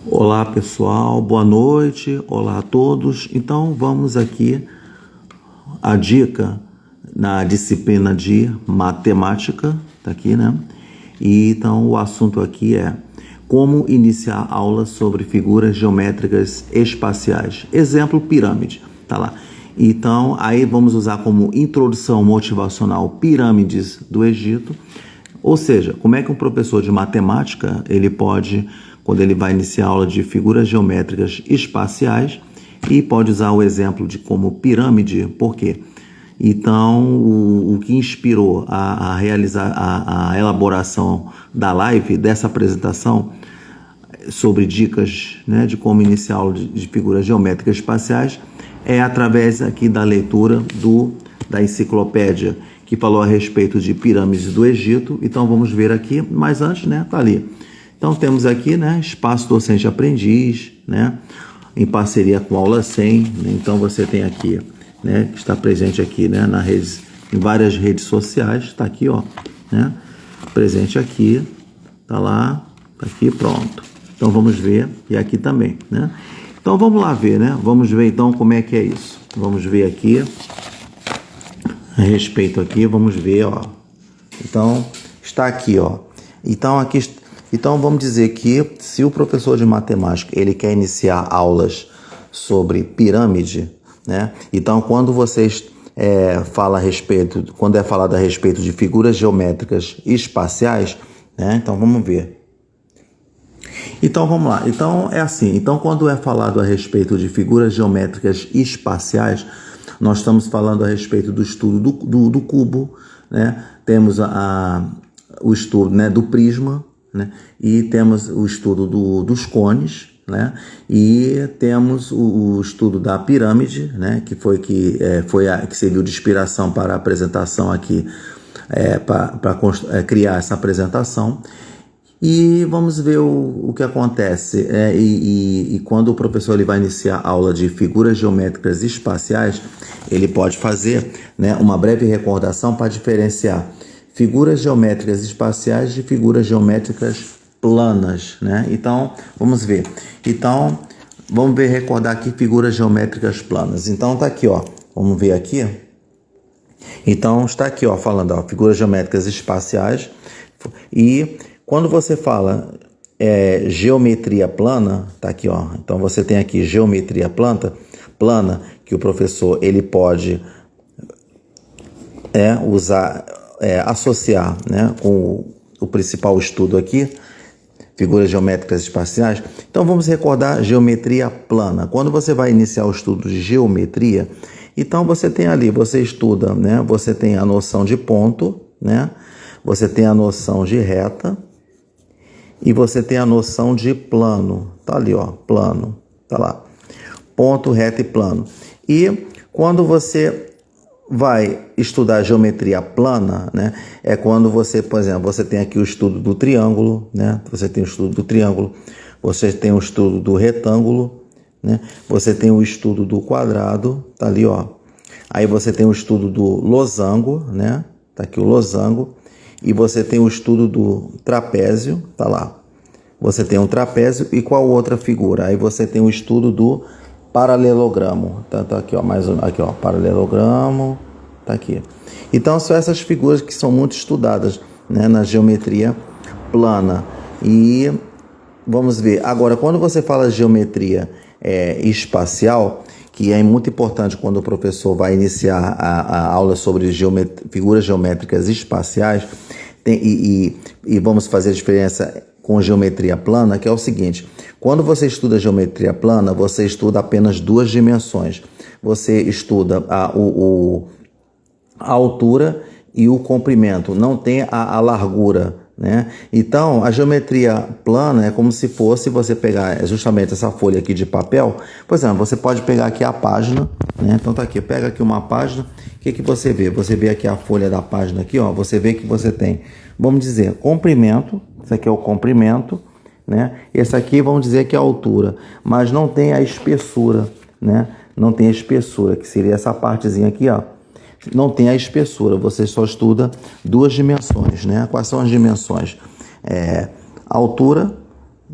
Olá pessoal, boa noite, olá a todos. Então vamos aqui a dica na disciplina de matemática, tá aqui, né? E então o assunto aqui é como iniciar aulas sobre figuras geométricas espaciais. Exemplo, pirâmide, tá lá. Então aí vamos usar como introdução motivacional pirâmides do Egito. Ou seja, como é que um professor de matemática, ele pode, quando ele vai iniciar a aula de figuras geométricas espaciais, e pode usar o exemplo de como pirâmide, por quê? Então, o que inspirou a realizar a elaboração da live, dessa apresentação, sobre dicas, né, de como iniciar a aula de figuras geométricas espaciais, é através aqui da leitura da enciclopédia que falou a respeito de pirâmides do Egito. Então vamos ver aqui, mas antes, né, tá ali. Então temos aqui, né, Espaço Docente Aprendiz, né, em parceria com Aula 100, né? Então você tem aqui, né, que está presente aqui, né, em várias redes sociais, tá aqui, ó, né, presente aqui, tá lá, tá aqui, pronto. Então vamos ver, e aqui também, né. Então vamos lá ver, né, vamos ver então como é que é isso. Vamos ver aqui. A respeito aqui, vamos ver, ó. Então, está aqui, ó. Então vamos dizer que se o professor de matemática, ele quer iniciar aulas sobre pirâmide, né? Então, quando vocês quando é falado a respeito de figuras geométricas espaciais, né? Então vamos ver. Então vamos lá. Então é assim. Então quando é falado a respeito de figuras geométricas espaciais, nós estamos falando a respeito do estudo do cubo, né? Temos o estudo, né, do prisma, né? E temos o estudo dos cones, né? E temos o estudo da pirâmide, né? Que que serviu de inspiração para a apresentação aqui, para criar essa apresentação. E vamos ver o que acontece. E quando o professor ele vai iniciar a aula de figuras geométricas espaciais, ele pode fazer, né, uma breve recordação para diferenciar figuras geométricas espaciais de figuras geométricas planas, né? Então, vamos ver. Então, recordar aqui figuras geométricas planas. Então, tá aqui, ó. Vamos ver aqui. Então, está aqui, ó, falando, ó, figuras geométricas espaciais. E quando você fala geometria plana, tá aqui, ó. Então você tem aqui geometria plana, que o professor ele pode associar, né, com o principal estudo aqui, figuras geométricas espaciais. Então vamos recordar geometria plana. Quando você vai iniciar o estudo de geometria, então você tem ali, você estuda, né? Você tem a noção de ponto, né? Você tem a noção de reta. E você tem a noção de plano, tá ali, ó, plano, tá lá, ponto, reta e plano. E quando você vai estudar geometria plana, né, é quando você, por exemplo, você tem aqui o estudo do triângulo, né, você tem o estudo do triângulo, você tem o estudo do retângulo, né, você tem o estudo do quadrado, tá ali, ó. Aí você tem o estudo do losango, né, tá aqui o losango. E você tem o estudo do trapézio, tá lá. Você tem um trapézio e qual outra figura? Aí você tem o estudo do paralelogramo. Tá aqui, ó, mais um, aqui, ó, paralelogramo, tá aqui. Então são essas figuras que são muito estudadas, né, na geometria plana. E vamos ver. Agora, quando você fala de geometria espacial, que é muito importante quando o professor vai iniciar a aula sobre figuras geométricas espaciais, e vamos fazer a diferença com geometria plana, que é o seguinte: quando você estuda geometria plana, você estuda apenas duas dimensões. Você estuda a altura e o comprimento, não tem a largura, né? Então, a geometria plana é como se fosse você pegar justamente essa folha aqui de papel. Por exemplo, você pode pegar aqui a página, né? Então tá aqui, pega aqui uma página, o que você vê? Você vê aqui a folha da página aqui, ó, você vê que você tem, vamos dizer, comprimento, isso aqui é o comprimento, né? Esse aqui vamos dizer que é a altura, mas não tem a espessura, né? Não tem a espessura, que seria essa partezinha aqui, ó. Não tem a espessura, você só estuda duas dimensões, né? Quais são as dimensões? Altura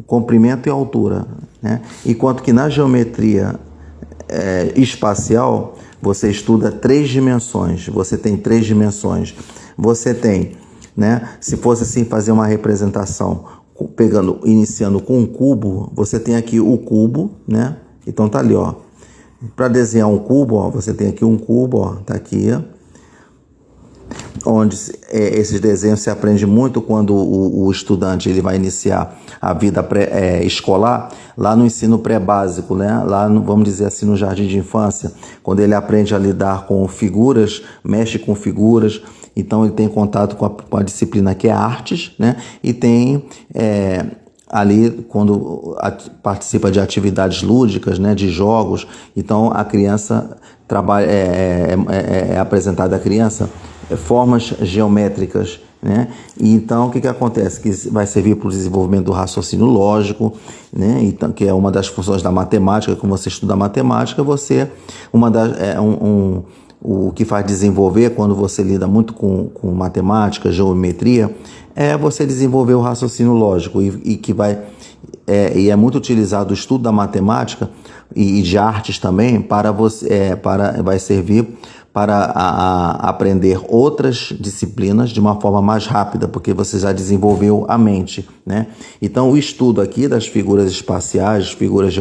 comprimento e altura, né? Enquanto que na geometria espacial você estuda 3 dimensões. Você tem 3 dimensões. Você tem, né? Se fosse assim fazer uma representação, iniciando com um cubo, você tem aqui o cubo, né? Então tá ali, ó. Para desenhar um cubo, ó, você tem aqui um cubo, ó, tá aqui, onde esses desenhos se aprende muito quando o estudante ele vai iniciar a vida escolar, lá no ensino pré-básico, né? Lá, vamos dizer assim, no jardim de infância, quando ele aprende a lidar com figuras, mexe com figuras, então ele tem contato com a disciplina que é artes, né? E tem ali, quando participa de atividades lúdicas, né, de jogos, então a criança trabalha, é apresentada à criança formas geométricas, né? E então o que acontece? Que vai servir para o desenvolvimento do raciocínio lógico, né? Então, que é uma das funções da matemática. Quando você estuda matemática, o que faz desenvolver, quando você lida muito com matemática, geometria, é você desenvolver o raciocínio lógico e é muito utilizado o estudo da matemática e de artes também vai servir para aprender outras disciplinas de uma forma mais rápida, porque você já desenvolveu a mente, né? Então o estudo aqui das figuras espaciais, figuras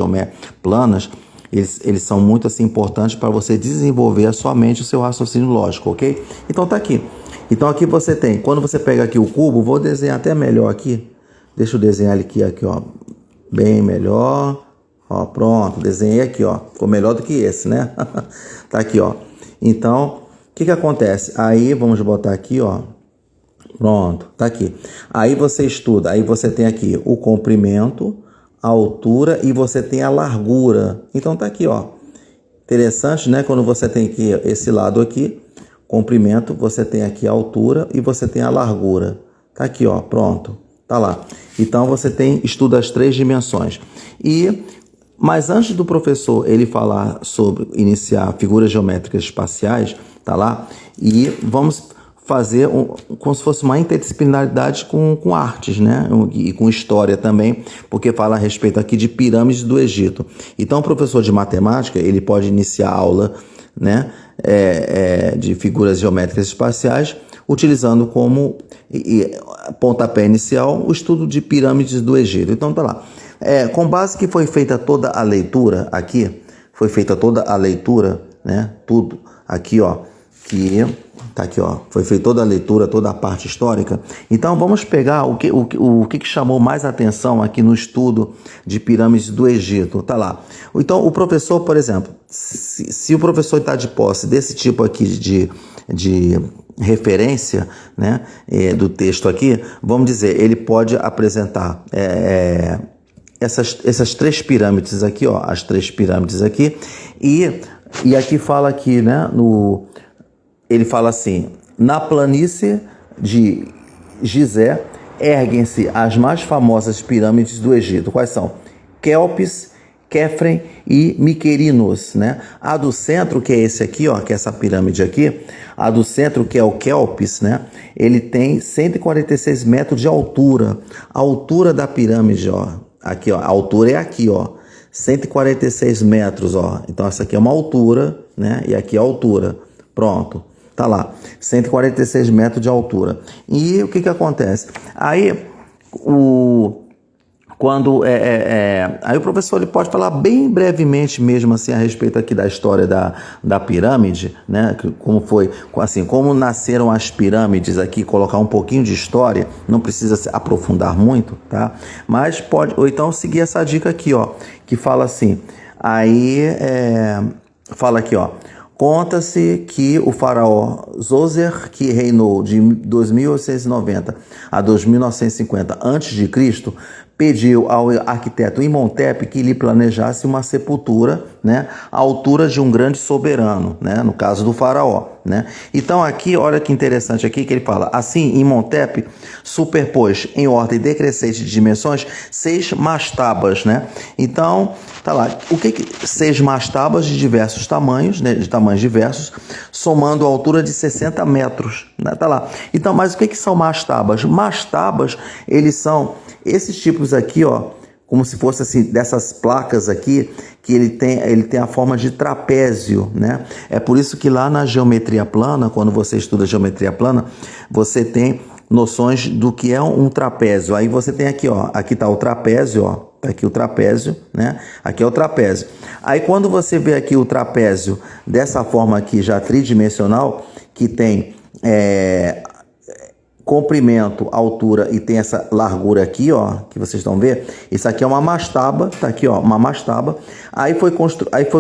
planas, eles são muito assim importantes para você desenvolver a sua mente, o seu raciocínio lógico, ok? Então tá aqui. Então aqui você tem, quando você pega aqui o cubo, vou desenhar até melhor aqui. Deixa eu desenhar ele aqui, ó, bem melhor. Ó, pronto, desenhei aqui, ó. Ficou melhor do que esse, né? Tá aqui, ó. Então, o que acontece? Aí vamos botar aqui, ó. Pronto, tá aqui. Aí você estuda, aí você tem aqui o comprimento, a altura e você tem a largura. Então tá aqui, ó. Interessante, né? Quando você tem aqui esse lado aqui, comprimento, você tem aqui a altura e você tem a largura. Tá aqui, ó, pronto. Tá lá. Então você estuda as 3 dimensões. Mas antes do professor ele falar sobre iniciar figuras geométricas espaciais, tá lá, e vamos fazer como se fosse uma interdisciplinaridade com artes, né? E com história também, porque fala a respeito aqui de pirâmides do Egito. Então o professor de matemática ele pode iniciar a aula, né, de figuras geométricas espaciais, utilizando como pontapé inicial o estudo de pirâmides do Egito. Então tá lá. Com base que foi feita toda a leitura aqui, né? Tudo aqui, ó, que tá aqui, ó, foi feita toda a leitura, toda a parte histórica. Então vamos pegar o que chamou mais atenção aqui no estudo de pirâmides do Egito, tá lá. Então o professor, por exemplo, se o professor está de posse desse tipo aqui de referência, né, do texto aqui, vamos dizer, ele pode apresentar essas 3 pirâmides aqui, ó, as 3 pirâmides aqui, e aqui fala aqui, né, ele fala assim: na planície de Gizé erguem-se as mais famosas pirâmides do Egito. Quais são? Quéopis, Quéfren e Miquerinos, né? A do centro, que é esse aqui, ó, que é essa pirâmide aqui, a do centro, que é o Quéopis, né? Ele tem 146 metros de altura. A altura da pirâmide, ó, aqui, ó, a altura é aqui, ó, 146 metros, ó. Então essa aqui é uma altura, né? E aqui é a altura. Pronto. Tá lá, 146 metros de altura. E o que acontece? Aí aí o professor ele pode falar bem brevemente mesmo assim a respeito aqui da história da pirâmide, né? Como foi, assim, como nasceram as pirâmides aqui, colocar um pouquinho de história, não precisa se aprofundar muito, tá? Mas pode, ou então seguir essa dica aqui, ó, que fala assim, fala aqui, ó. Conta-se que o faraó Zoser, que reinou de 2890 a 2950 a.C., pediu ao arquiteto Imhotep que lhe planejasse uma sepultura, né, à altura de um grande soberano, né, no caso do faraó, né? Então aqui, olha que interessante aqui que ele fala: assim, Imhotep superpôs em ordem decrescente de dimensões 6 mastabas, né? Então, tá lá, 6 mastabas de diversos tamanhos, né, de tamanhos diversos, somando a altura de 60 metros, né? Tá lá. Então, mas o que são mastabas? Mastabas, eles são esses tipos aqui, ó, como se fosse assim, dessas placas aqui, que ele tem a forma de trapézio, né? É por isso que lá na geometria plana, quando você estuda geometria plana, você tem noções do que é um trapézio. Aí você tem aqui, ó, aqui tá o trapézio, ó, tá aqui o trapézio, né? Aqui é o trapézio. Aí quando você vê aqui o trapézio dessa forma aqui já tridimensional, que tem comprimento, altura e tem essa largura aqui, ó, que vocês estão vendo. Isso aqui é uma mastaba, tá aqui, ó, uma mastaba. Aí foi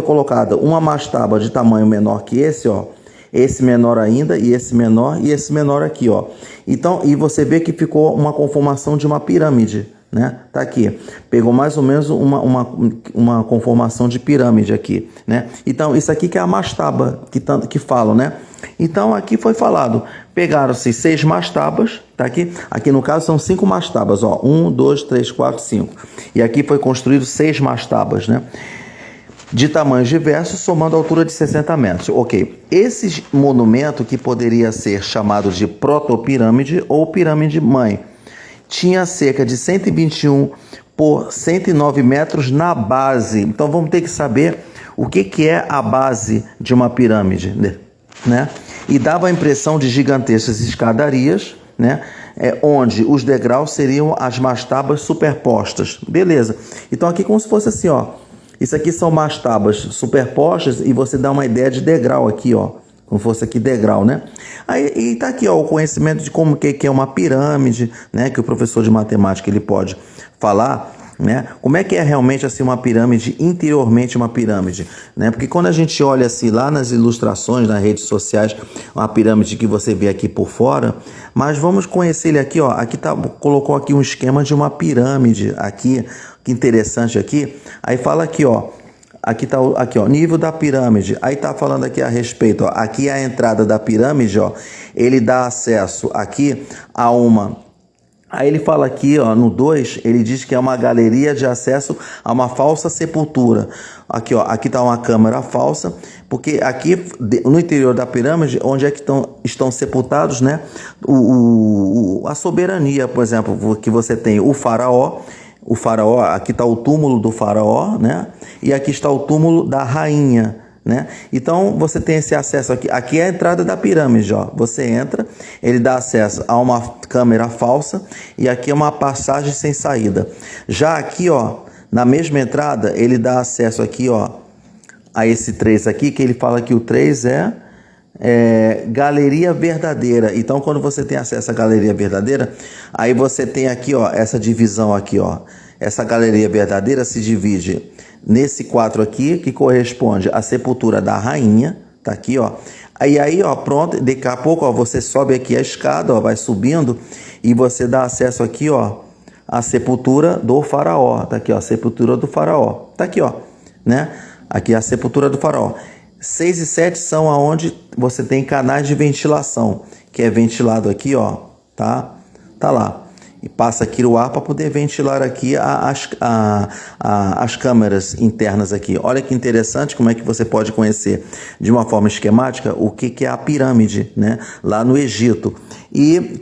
colocada uma mastaba de tamanho menor que esse, ó. Esse menor ainda, e esse menor aqui, ó. Então, e você vê que ficou uma conformação de uma pirâmide, né? Tá aqui. Pegou mais ou menos uma conformação de pirâmide aqui, né? Então, isso aqui que é a mastaba que falam, né? Então, aqui foi falado, pegaram-se 6 mastabas, tá aqui? Aqui no caso são 5 mastabas, ó. 1, 2, 3, 4, 5. E aqui foi construído 6 mastabas, né? De tamanhos diversos, somando a altura de 60 metros. Ok. Esse monumento, que poderia ser chamado de protopirâmide ou pirâmide-mãe, tinha cerca de 121 por 109 metros na base. Então vamos ter que saber o que é a base de uma pirâmide, né? E dava a impressão de gigantescas escadarias, né? Onde os degraus seriam as mastabas superpostas. Beleza. Então aqui como se fosse assim, ó. Isso aqui são mastabas superpostas e você dá uma ideia de degrau aqui, ó. Como fosse aqui degrau, né? Aí e tá aqui, ó, o conhecimento de como que é uma pirâmide, né? Que o professor de matemática ele pode falar, né? Como é que é realmente assim uma pirâmide, interiormente uma pirâmide, né? Porque quando a gente olha assim lá nas ilustrações, nas redes sociais, uma pirâmide que você vê aqui por fora, mas vamos conhecer ele aqui, ó. Aqui tá, colocou aqui um esquema de uma pirâmide aqui, que interessante aqui. Aí fala aqui, ó. Aqui tá aqui, ó, nível da pirâmide. Aí tá falando aqui a respeito, ó. Aqui é a entrada da pirâmide, ó. Ele dá acesso aqui a uma. Aí ele fala aqui, ó, no 2, ele diz que é uma galeria de acesso a uma falsa sepultura. Aqui, ó, aqui tá uma câmara falsa, porque aqui no interior da pirâmide, onde é que estão sepultados, né? A soberania, por exemplo, que você tem o faraó. O faraó, aqui está o túmulo do faraó, né? E aqui está o túmulo da rainha, né? Então você tem esse acesso aqui. Aqui é a entrada da pirâmide, ó. Você entra, ele dá acesso a uma câmera falsa e aqui é uma passagem sem saída. Já aqui, ó, na mesma entrada, ele dá acesso aqui, ó, a esse 3 aqui, que ele fala que o 3 é galeria verdadeira. Então quando você tem acesso à galeria verdadeira, aí você tem aqui, ó, essa divisão aqui, ó. Essa galeria verdadeira se divide nesse 4 aqui, que corresponde à sepultura da rainha, tá aqui, ó. Aí, ó, pronto, daqui a pouco, ó, você sobe aqui a escada, ó, vai subindo e você dá acesso aqui, ó, à sepultura do faraó, tá aqui, ó, sepultura do faraó. Tá aqui, ó, né? Aqui é a sepultura do faraó. 6 e 7 são aonde você tem canais de ventilação, que é ventilado aqui, ó, tá? Tá lá. E passa aqui o ar para poder ventilar aqui as câmeras internas aqui. Olha que interessante como é que você pode conhecer de uma forma esquemática o que é a pirâmide, né? Lá no Egito. E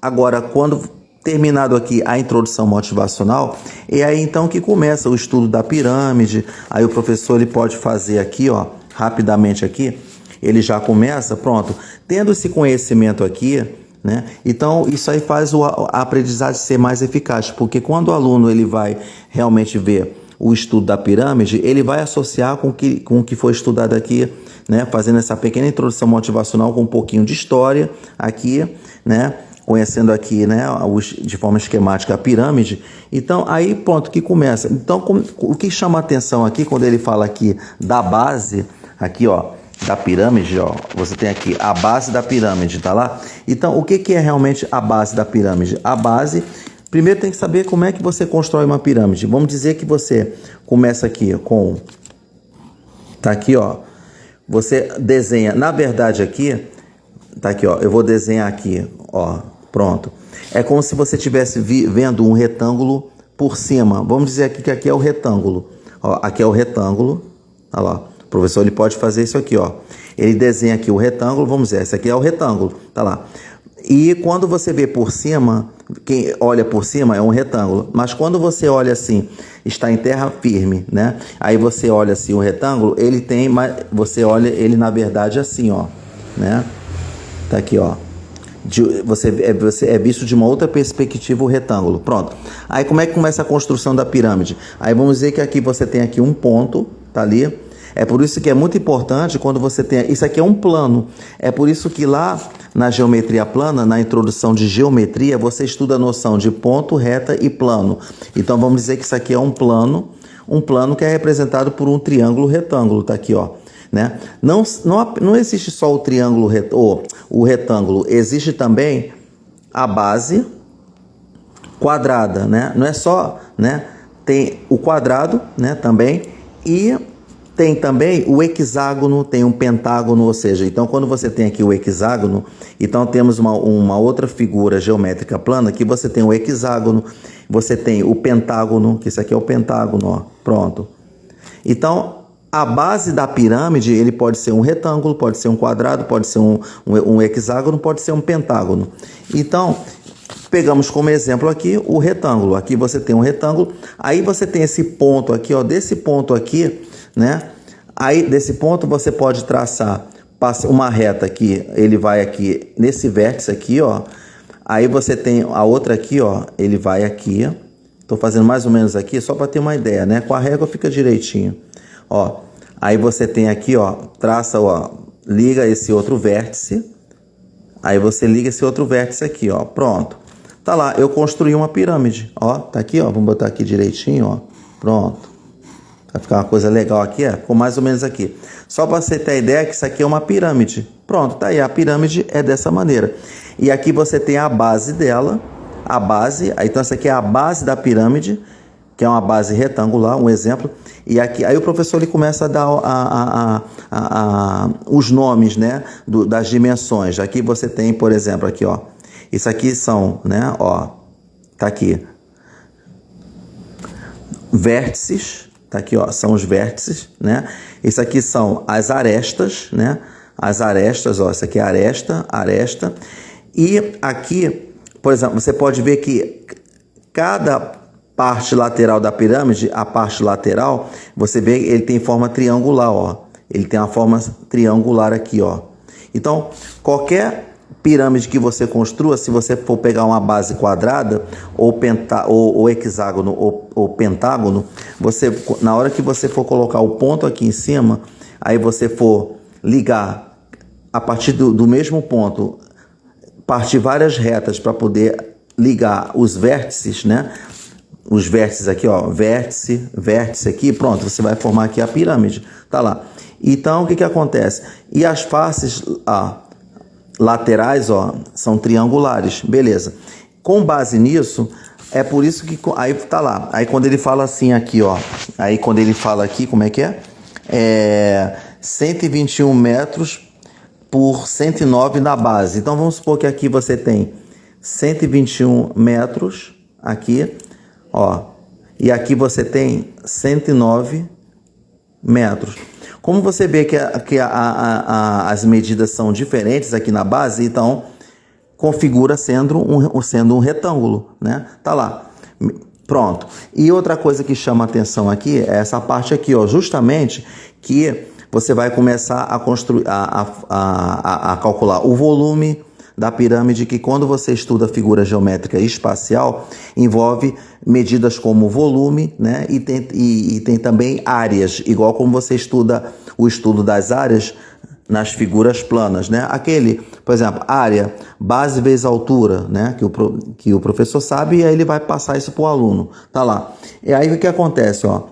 agora, quando terminado aqui a introdução motivacional, é aí então que começa o estudo da pirâmide. Aí o professor ele pode fazer aqui, ó, rapidamente aqui, ele já começa, pronto, tendo esse conhecimento aqui, né? Então isso aí faz a aprendizagem ser mais eficaz, porque quando o aluno ele vai realmente ver o estudo da pirâmide, ele vai associar com o que foi estudado aqui, né? Fazendo essa pequena introdução motivacional com um pouquinho de história aqui, né? Conhecendo aqui, né, de forma esquemática a pirâmide. Então aí pronto que começa. Então o que chama a atenção aqui quando ele fala aqui da base, aqui, ó, da pirâmide, ó, você tem aqui a base da pirâmide, tá lá? Então o que é realmente a base da pirâmide? A base, primeiro tem que saber como é que você constrói uma pirâmide. Vamos dizer que você começa aqui com, tá aqui, ó, você desenha, na verdade aqui, tá aqui, ó, eu vou desenhar aqui, ó, pronto. É como se você estivesse vendo um retângulo por cima. Vamos dizer aqui que aqui é o retângulo. Ó, aqui é o retângulo. Olha lá. O professor ele pode fazer isso aqui, ó. Ele desenha aqui o retângulo. Vamos dizer, esse aqui é o retângulo. Tá lá. E quando você vê por cima, quem olha por cima é um retângulo. Mas quando você olha assim, está em terra firme, né? Aí você olha assim o retângulo, ele tem, você olha ele na verdade assim, ó, né? Tá aqui, ó. Você é visto de uma outra perspectiva o retângulo. Pronto. Aí como é que começa a construção da pirâmide? Aí vamos dizer que aqui você tem aqui um ponto, tá ali. É por isso que é muito importante quando você tem... Isso aqui é um plano. É por isso que lá na geometria plana, na introdução de geometria, você estuda a noção de ponto, reta e plano. Então vamos dizer que isso aqui é um plano que é representado por um triângulo retângulo, tá aqui, ó. Né? Não existe só o triângulo o retângulo, existe também a base quadrada, né? Não é só, né? Tem o quadrado, né? Também, e tem também o hexágono, tem um pentágono, ou seja, então quando você tem aqui o hexágono, então temos uma outra figura geométrica plana que você tem o hexágono, você tem o pentágono, que isso aqui é o pentágono, ó, pronto. Então, a base da pirâmide, ele pode ser um retângulo, pode ser um quadrado, pode ser um hexágono, pode ser um pentágono. Então, pegamos como exemplo aqui o retângulo. Aqui você tem um retângulo, aí você tem esse ponto aqui, ó, desse ponto aqui, né? Aí, desse ponto, você pode traçar uma reta aqui, ele vai aqui nesse vértice aqui, ó. Aí você tem a outra aqui, ó, ele vai aqui. Tô fazendo mais ou menos aqui, só para ter uma ideia, né? Com a régua fica direitinho. Ó, aí você tem aqui, ó, traça, ó, liga esse outro vértice. Aí você liga esse outro vértice aqui, ó, pronto. Tá lá, eu construí uma pirâmide, ó, tá aqui, ó, vamos botar aqui direitinho, ó, pronto. Vai ficar uma coisa legal aqui, ficou mais ou menos aqui. Só para você ter a ideia que isso aqui é uma pirâmide. Pronto, tá aí, a pirâmide é dessa maneira. E aqui você tem a base dela, a base, então essa aqui é a base da pirâmide, que é uma base retangular, um exemplo. E aqui, aí o professor ele começa a dar os nomes, né, das dimensões. Aqui você tem, por exemplo, aqui, ó. Isso aqui são, né, ó, tá aqui. Vértices, tá aqui, ó, são os vértices, né? Isso aqui são as arestas, né? As arestas, ó, isso aqui é aresta, aresta. E aqui, por exemplo, você pode ver que cada parte lateral da pirâmide, a parte lateral, você vê que ele tem forma triangular, ó. Ele tem uma forma triangular aqui, ó. Então, qualquer pirâmide que você construa, se você for pegar uma base quadrada, ou hexágono, ou pentágono, você, na hora que você for colocar o ponto aqui em cima, aí você for ligar a partir do mesmo ponto, partir várias retas para poder ligar os vértices, né? Os vértices aqui, ó, vértice, vértice aqui, pronto, você vai formar aqui a pirâmide, tá lá. Então, o que que acontece? E as faces, laterais, ó, são triangulares, beleza. Com base nisso, é por isso que, aí tá lá, aí quando ele fala assim aqui, ó, aí quando ele fala aqui, como é que é? 121 metros por 109 na base. Então, vamos supor que aqui você tem 121 metros, aqui, ó, e aqui você tem 109 metros. Como você vê que as medidas são diferentes aqui na base, então configura sendo um retângulo, né? Tá lá. Pronto. E outra coisa que chama atenção aqui é essa parte aqui, ó, justamente que você vai começar a construir, a calcular o volume da pirâmide, que quando você estuda figura geométrica espacial, envolve medidas como volume, né? E tem também áreas, igual como você estuda o estudo das áreas nas figuras planas, né? Aquele, por exemplo, área, base vezes altura, né? Que o professor sabe, e aí ele vai passar isso para o aluno, tá lá. E aí o que acontece, ó?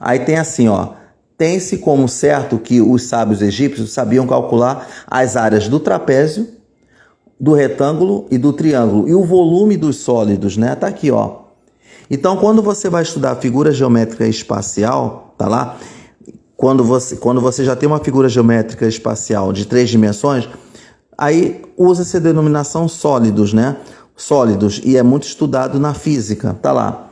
Aí tem assim, ó, tem-se como certo que os sábios egípcios sabiam calcular as áreas do trapézio, do retângulo e do triângulo, e o volume dos sólidos, né? Tá aqui, ó. Então, quando você vai estudar a figura geométrica espacial, tá lá? Quando você já tem uma figura geométrica espacial de 3 dimensões, aí usa-se a denominação sólidos, né? Sólidos, e é muito estudado na física, tá lá.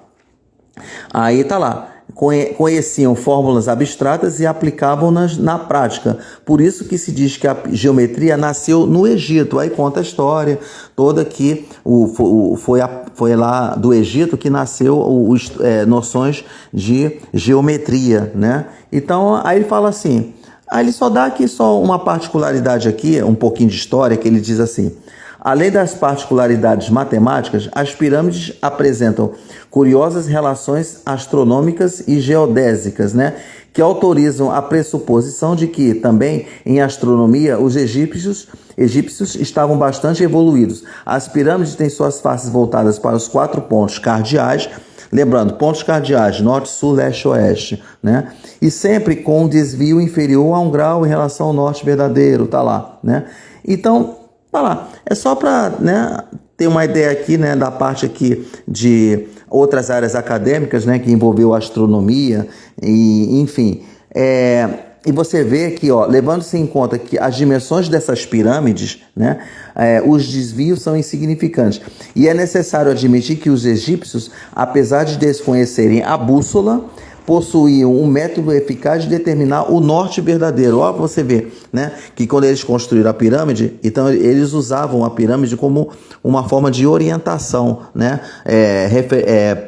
Aí tá lá. conheciam fórmulas abstratas e aplicavam-nas na prática. Por isso que se diz que a geometria nasceu no Egito. Aí conta a história toda que foi lá do Egito que nasceu noções de geometria, né? Então, aí ele fala assim, aí ele só dá aqui só uma particularidade aqui, um pouquinho de história, que ele diz assim: além das particularidades matemáticas, as pirâmides apresentam curiosas relações astronômicas e geodésicas, né, que autorizam a pressuposição de que, também em astronomia, os egípcios estavam bastante evoluídos. As pirâmides têm suas faces voltadas para os 4 pontos cardeais, lembrando, pontos cardeais, norte, sul, leste, oeste, né? E sempre com um desvio inferior a 1 grau em relação ao norte verdadeiro, tá lá, né? Então, tá lá. É só para, né, ter uma ideia aqui, né, da parte aqui de outras áreas acadêmicas, né, que envolveu astronomia e, enfim, e você vê que, ó, levando-se em conta que as dimensões dessas pirâmides, né, os desvios são insignificantes. E é necessário admitir que os egípcios, apesar de desconhecerem a bússola, possuíam um método eficaz de determinar o norte verdadeiro. Ó, você vê, né, que quando eles construíram a pirâmide, então eles usavam a pirâmide como uma forma de orientação, né,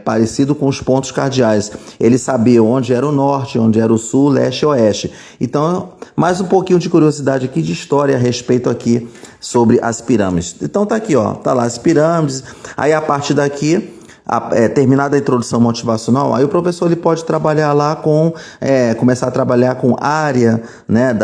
parecido com os pontos cardeais. Eles sabiam onde era o norte, onde era o sul, leste e oeste. Então, mais um pouquinho de curiosidade aqui de história a respeito aqui sobre as pirâmides. Então tá aqui, ó, tá lá as pirâmides. Aí a partir daqui, terminada a introdução motivacional, aí o professor ele pode trabalhar lá com, começar a trabalhar com área, né,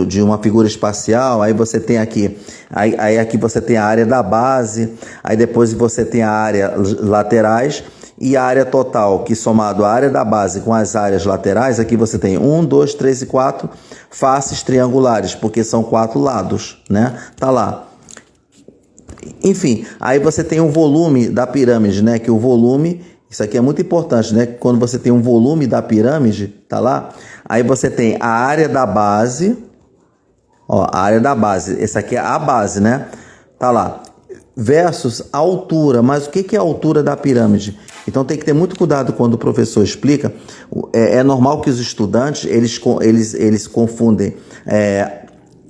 de uma figura espacial. Aí você tem aqui, aí aqui você tem a área da base, aí depois você tem a área laterais e a área total, que somado a área da base com as áreas laterais, aqui você tem 1, 2, 3 e 4 faces triangulares, porque são 4 lados, né? Tá lá. Enfim, aí você tem o volume da pirâmide, né? Que o volume, isso aqui é muito importante, né? Quando você tem um volume da pirâmide, tá lá? Aí você tem a área da base, ó, a área da base, essa aqui é a base, né? Tá lá. Versus a altura, mas o que é a altura da pirâmide? Então tem que ter muito cuidado quando o professor explica. É normal que os estudantes, eles confundem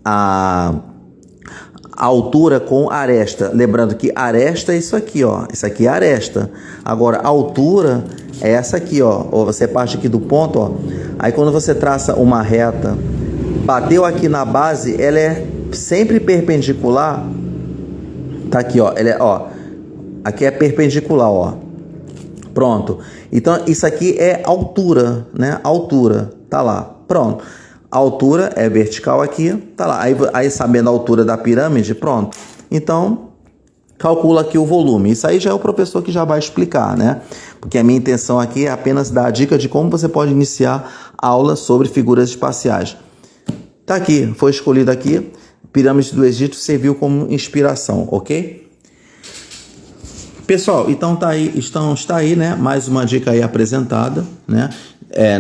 a altura com aresta. Lembrando que aresta é isso aqui, ó. Isso aqui é aresta. Agora, a altura é essa aqui, ó. Ou você parte aqui do ponto, ó. Aí quando você traça uma reta, bateu aqui na base, ela é sempre perpendicular. Tá aqui, ó. Ela ó. Aqui é perpendicular, ó. Pronto. Então, isso aqui é altura, né? Altura. Tá lá. Pronto. A altura é vertical aqui, tá lá. Aí sabendo a altura da pirâmide, pronto. Então, calcula aqui o volume. Isso aí já é o professor que já vai explicar, né? Porque a minha intenção aqui é apenas dar a dica de como você pode iniciar aula sobre figuras espaciais. Tá aqui, foi escolhido aqui. Pirâmide do Egito serviu como inspiração, ok? Pessoal, então está aí, né? Mais uma dica aí apresentada, né?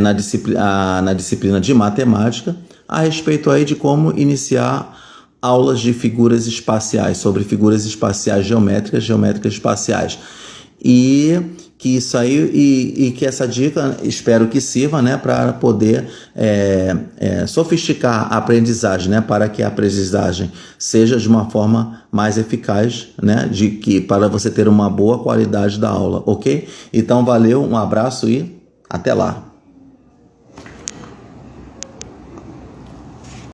Na disciplina de matemática, a respeito aí de como iniciar aulas de figuras espaciais, sobre figuras espaciais geométricas espaciais. E que isso aí, e que essa dica, espero que sirva, né, para poder sofisticar a aprendizagem, né, para que a aprendizagem seja de uma forma mais eficaz, né, para você ter uma boa qualidade da aula, ok? Então, valeu, um abraço e até lá!